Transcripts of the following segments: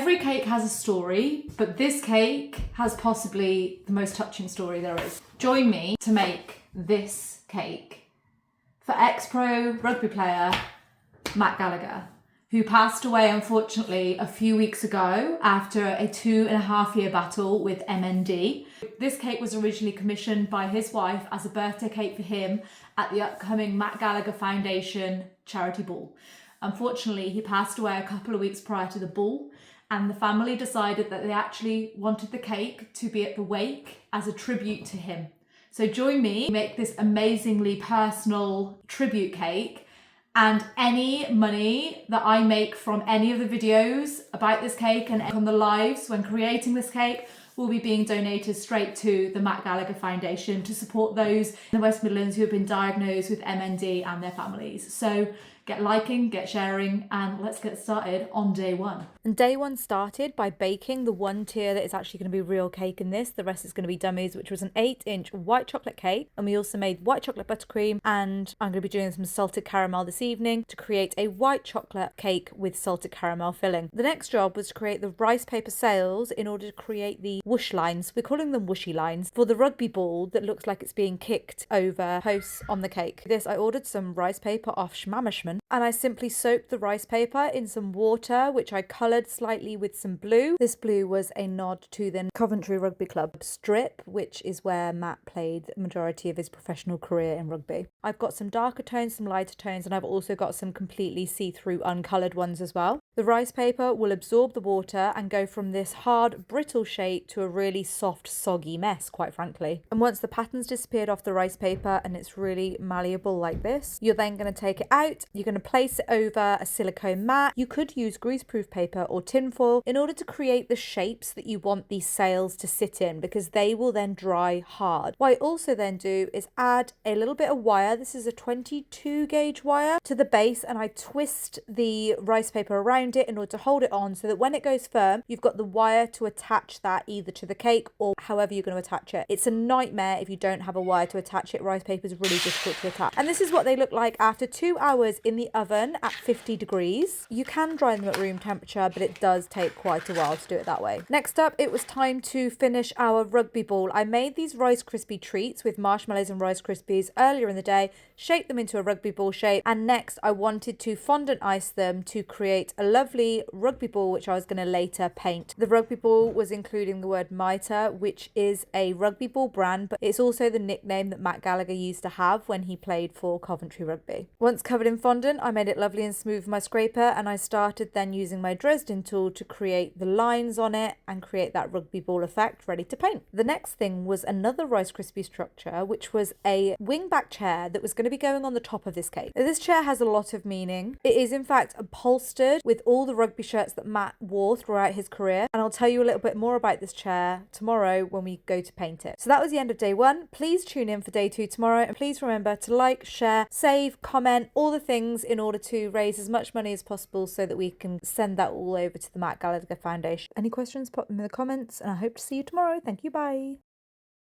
Every cake has a story, but this cake has possibly the most touching story there is. Join me to make this cake for ex-pro rugby player Matt Gallagher, who passed away unfortunately a few weeks ago after a 2.5-year battle with MND. This cake was originally commissioned by his wife as a birthday cake for him at the upcoming Matt Gallagher Foundation charity ball. Unfortunately, he passed away a couple of weeks prior to the ball, and the family decided that they actually wanted the cake to be at the wake as a tribute to him. So join me, make this amazingly personal tribute cake, and any money that I make from any of the videos about this cake and from the lives when creating this cake will be being donated straight to the Matt Gallagher Foundation to support those in the West Midlands who have been diagnosed with MND and their families. So get liking, get sharing, and let's get started on day one. And day one started by baking the one tier that is actually going to be real cake in this. The rest is going to be dummies, which was an 8-inch white chocolate cake. And we also made white chocolate buttercream. And I'm going to be doing some salted caramel this evening to create a white chocolate cake with salted caramel filling. The next job was to create the rice paper sails in order to create the whoosh lines. We're calling them whooshy lines for the rugby ball that looks like it's being kicked over posts on the cake. This, I ordered some rice paper off Schmamishman, and I simply soaked the rice paper in some water, which I coloured slightly with some blue. This blue was a nod to the Coventry Rugby Club strip, which is where Matt played the majority of his professional career in rugby. I've got some darker tones, some lighter tones, and I've also got some completely see-through uncoloured ones as well. The rice paper will absorb the water and go from this hard, brittle shape to a really soft, soggy mess, quite frankly. And once the pattern's disappeared off the rice paper and it's really malleable like this, you're then going to take it out. You're going to place it over a silicone mat. You could use greaseproof paper or tinfoil in order to create the shapes that you want these sails to sit in, because they will then dry hard. What I also then do is add a little bit of wire. This is a 22 gauge wire to the base, and I twist the rice paper around it in order to hold it on so that when it goes firm, you've got the wire to attach that either to the cake or however you're going to attach it. It's a nightmare if you don't have a wire to attach it. Rice paper is really difficult to attach. And this is what they look like after 2 hours in the oven at 50 degrees. You can dry them at room temperature, but it does take quite a while to do it that way. Next up, it was time to finish our rugby ball. I made these Rice Krispie treats with marshmallows and Rice Krispies earlier in the day, shaped them into a rugby ball shape, and next I wanted to fondant ice them to create a lovely rugby ball, which I was going to later paint. The rugby ball was including the word Mitre, which is a rugby ball brand, but it's also the nickname that Matt Gallagher used to have when he played for Coventry Rugby. Once covered in fondant, I made it lovely and smooth with my scraper, and I started then using my Dresden tool to create the lines on it and create that rugby ball effect ready to paint. The next thing was another Rice Krispie structure, which was a wingback chair that was going to be going on the top of this cake. Now, this chair has a lot of meaning. It is in fact upholstered with all the rugby shirts that Matt wore throughout his career, and I'll tell you a little bit more about this chair tomorrow when we go to paint it. So that was the end of day one. Please tune in for day two tomorrow, and please remember to like, share, save, comment, all the things in order to raise as much money as possible so that we can send that all over to the Matt Gallagher Foundation. Any questions, pop them in the comments, and I hope to see you tomorrow. Thank you, bye.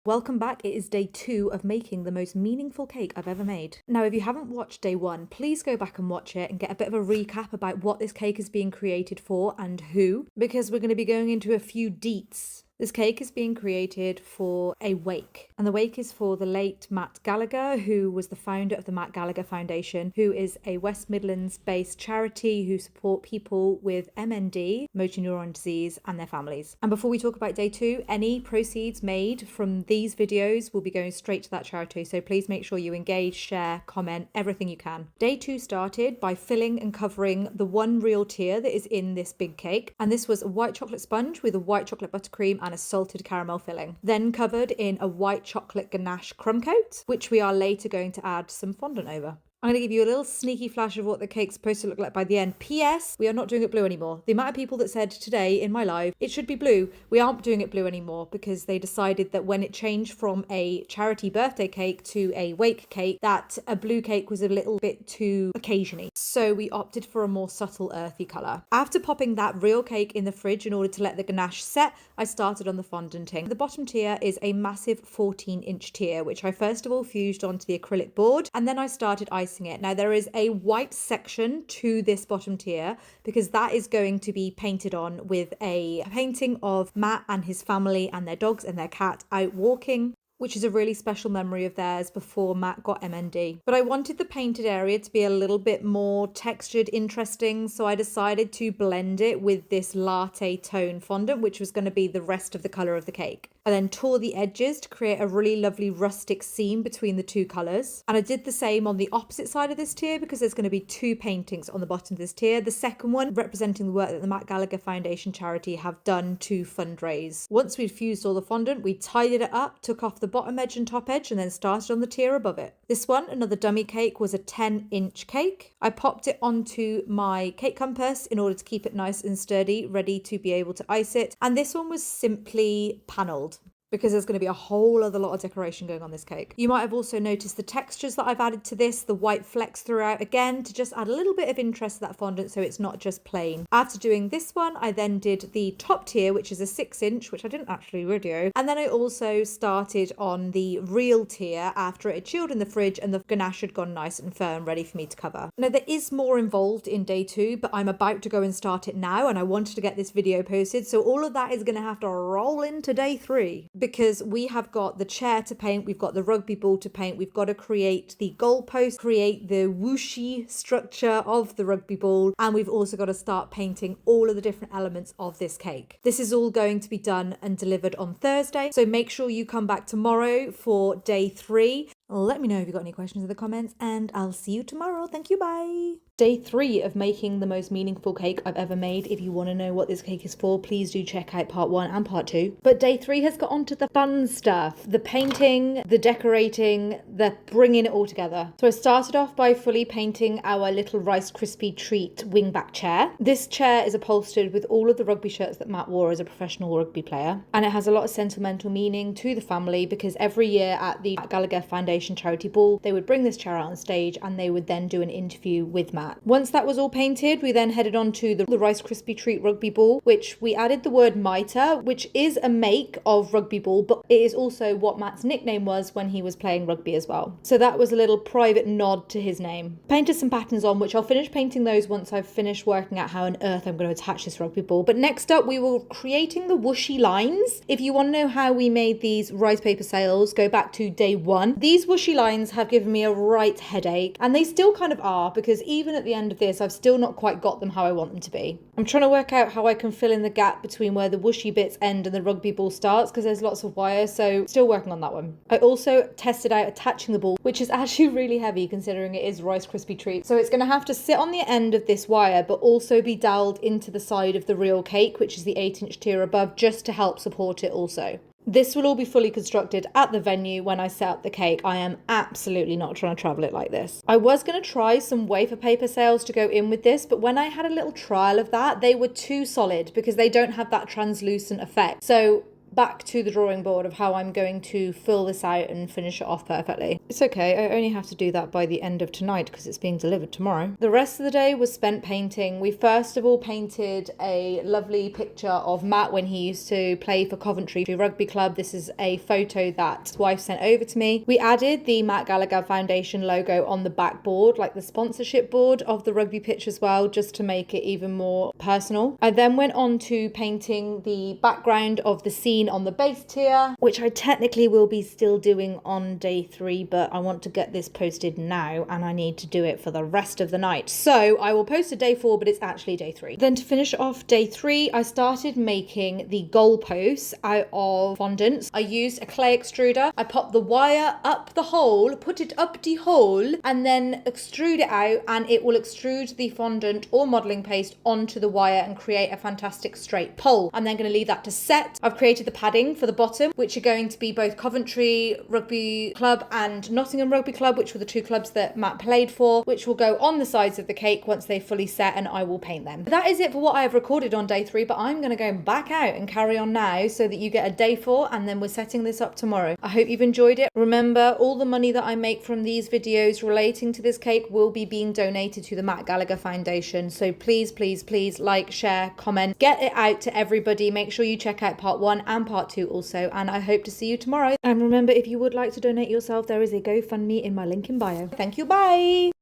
Welcome back. It is day 2 of making the most meaningful cake I've ever made. Now, if you haven't watched day 1, please go back and watch it and get a bit of a recap about what this cake is being created for and who, because we're going to be going into a few deets. This cake is being created for a wake, and the wake is for the late Matt Gallagher, who was the founder of the Matt Gallagher Foundation, who is a West Midlands-based charity who support people with MND, motor neuron disease, and their families. And before we talk about day 2, any proceeds made from these videos will be going straight to that charity, so please make sure you engage, share, comment, everything you can. Day 2 started by filling and covering the one real tier that is in this big cake, and this was a white chocolate sponge with a white chocolate buttercream and a salted caramel filling, then covered in a white chocolate ganache crumb coat, which we are later going to add some fondant over. I'm going to give you a little sneaky flash of what the cake's supposed to look like by the end. P.S. We are not doing it blue anymore. The amount of people that said today in my live, it should be blue, we aren't doing it blue anymore because they decided that when it changed from a charity birthday cake to a wake cake, that a blue cake was a little bit too occasion-y. So we opted for a more subtle earthy colour. After popping that real cake in the fridge in order to let the ganache set, I started on the fondanting. The bottom tier is a massive 14-inch tier, which I first of all fused onto the acrylic board, and then I started icing icing it. Now there is a white section to this bottom tier because that is going to be painted on with a painting of Matt and his family and their dogs and their cat out walking, which is a really special memory of theirs before Matt got MND. But I wanted the painted area to be a little bit more textured, interesting, so I decided to blend it with this latte tone fondant, which was going to be the rest of the colour of the cake. I then tore the edges to create a really lovely rustic seam between the two colours. And I did the same on the opposite side of this tier because there's going to be two paintings on the bottom of this tier. The second one representing the work that the Matt Gallagher Foundation charity have done to fundraise. Once we'd fused all the fondant, we tidied it up, took off the bottom edge and top edge, and then started on the tier above it. This one, another dummy cake, was a 10-inch cake. I popped it onto my cake compass in order to keep it nice and sturdy, ready to be able to ice it. And this one was simply panelled, because there's going to be a whole other lot of decoration going on this cake. You might have also noticed the textures that I've added to this, the white flecks throughout, again, to just add a little bit of interest to that fondant so it's not just plain. After doing this one, I then did the top tier, which is a 6-inch, which I didn't actually video. And then I also started on the real tier after it had chilled in the fridge and the ganache had gone nice and firm, ready for me to cover. Now, there is more involved in day 2, but I'm about to go and start it now, and I wanted to get this video posted, so all of that is going to have to roll into day 3. Because we have got the chair to paint, we've got the rugby ball to paint, we've got to create the goalpost, create the whooshy structure of the rugby ball, and we've also got to start painting all of the different elements of this cake. This is all going to be done and delivered on Thursday, so make sure you come back tomorrow for day 3. Let me know if you've got any questions in the comments, and I'll see you tomorrow. Thank you, bye. Day 3 of making the most meaningful cake I've ever made. If you want to know what this cake is for, please do check out part 1 and part 2. But day 3 has got on to the fun stuff. The painting, the decorating, the bringing it all together. So I started off by fully painting our little Rice Krispie treat wingback chair. This chair is upholstered with all of the rugby shirts that Matt wore as a professional rugby player. And it has a lot of sentimental meaning to the family because every year at the Matt Gallagher Foundation charity ball, they would bring this chair out on stage and they would then do an interview with Matt. Once that was all painted, we then headed on to the Rice Krispie treat rugby ball, which we added the word mitre, which is a make of rugby ball, but it is also what Matt's nickname was when he was playing rugby as well. So that was a little private nod to his name. Painted some patterns on, which I'll finish painting those once I've finished working out how on earth I'm going to attach this rugby ball. But next up, we were creating the whooshy lines. If you want to know how we made these rice paper sails, go back to day 1. These whooshy lines have given me a right headache, and they still kind of are, because even at the end of this, I've still not quite got them how I want them to be. I'm trying to work out how I can fill in the gap between where the whooshy bits end and the rugby ball starts, because there's lots of wire, so still working on that one. I also tested out attaching the ball, which is actually really heavy considering it is Rice Krispie treat. So it's going to have to sit on the end of this wire, but also be doweled into the side of the real cake, which is the 8-inch tier above, just to help support it also. This will all be fully constructed at the venue when I set up the cake. I am absolutely not trying to travel it like this. I was going to try some wafer paper sails to go in with this, but when I had a little trial of that, they were too solid because they don't have that translucent effect. So back to the drawing board of how I'm going to fill this out and finish it off perfectly. It's okay, I only have to do that by the end of tonight because it's being delivered tomorrow. The rest of the day was spent painting. We first of all painted a lovely picture of Matt when he used to play for Coventry Rugby Club. This is a photo that his wife sent over to me. We added the Matt Gallagher Foundation logo on the back board, like the sponsorship board of the rugby pitch as well, just to make it even more personal. I then went on to painting the background of the scene on the base tier, which I technically will be still doing on day 3, but I want to get this posted now and I need to do it for the rest of the night. So I will post a day 4, but it's actually day 3. Then to finish off day 3, I started making the goalposts out of fondants. I used a clay extruder. I popped the wire up the hole, put it up the hole, and then extrude it out, and it will extrude the fondant or modelling paste onto the wire and create a fantastic straight pole. I'm then going to leave that to set. I've created the padding for the bottom, which are going to be both Coventry Rugby Club and Nottingham Rugby Club, which were the 2 clubs that Matt played for, which will go on the sides of the cake once they fully set, and I will paint them. That is it for what I have recorded on day 3, but I'm going to go back out and carry on now so that you get a day 4, and then we're setting this up tomorrow. I hope you've enjoyed it. Remember, all the money that I make from these videos relating to this cake will be being donated to the Matt Gallagher Foundation, so please, please, please like, share, comment, get it out to everybody. Make sure you check out part 1 and part 2 also, and I hope to see you tomorrow. And remember, if you would like to donate yourself, there is a GoFundMe in my link in bio. Thank you, bye!